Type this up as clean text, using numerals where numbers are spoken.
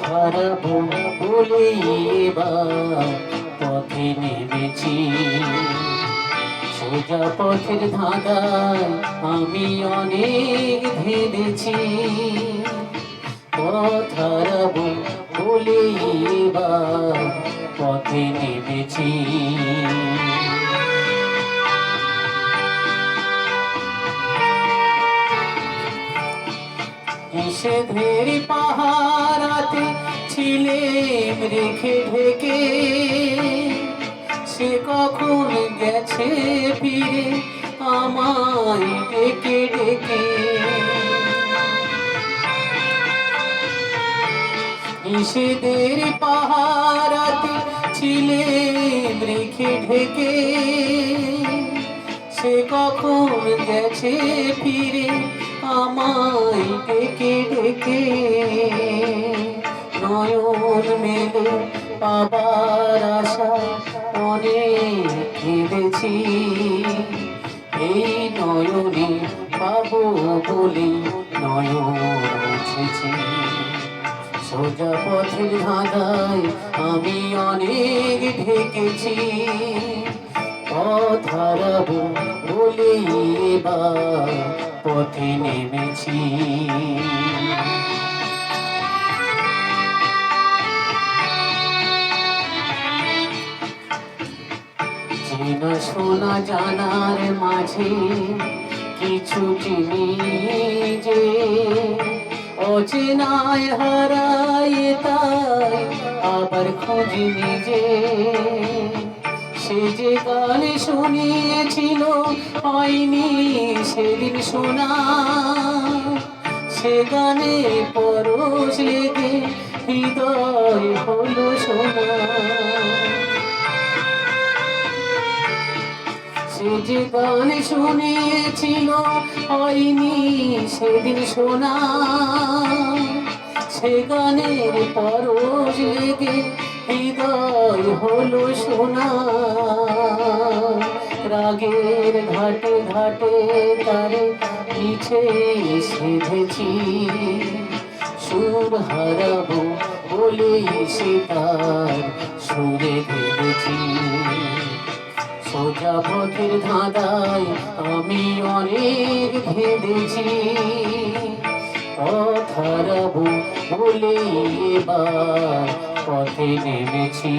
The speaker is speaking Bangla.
হারাবো বলে এবার পথে নেমেছি। সোজা পথের ধাঁধায় আমি অনেক ভেবেছি। পথ হারাবো বলে এবার পথে নেমেছি। নিষেধের পাহারাতে ছিলেম রেখে ঢেকে, সে কখন গেছে ফিরে আমায় ডেকে ডেকে। নিষেধের পাহারাতে ছিলেম রেখে ঢেকে, সে কখন গেছে ফিরে আমায় ডেকে ডেকে। নয়ন মেলে পাবার আশা অনেক কেঁদেছি। এই নয়নে পাবো বলে নয়ন মুছেছি। সোজা পথের ধাঁধায় আমি অনেক ঢেকেছি। পথ হারাবো বলে এবার পথে নেমেছি। চেনা শোনা জানার মাঝে কিছু জিনিস যে অচেনায় হারায়, তাই আবার খুঁজি নিজে। সে যে গান শুনিয়েছিল হয়নি সেদিন শোনা, সে গানে পরশ লেগে হৃদয় হলো শোনা। সে যে গান শুনিয়েছিল হয়নি সেদিন শোনা, সে গানের পরশ লেগে হৃদয় হলো শোনা। রাগের ঘাটে ঘাটে তারে পিছে সেধেছি। সুর হারাবো বলে সে তার সুরে ভেবেছি। সোজা পথের ধাঁধায় আমি অনেক ভেবেছি। পথ হারাবো বলে এবার পথে নেমেছি।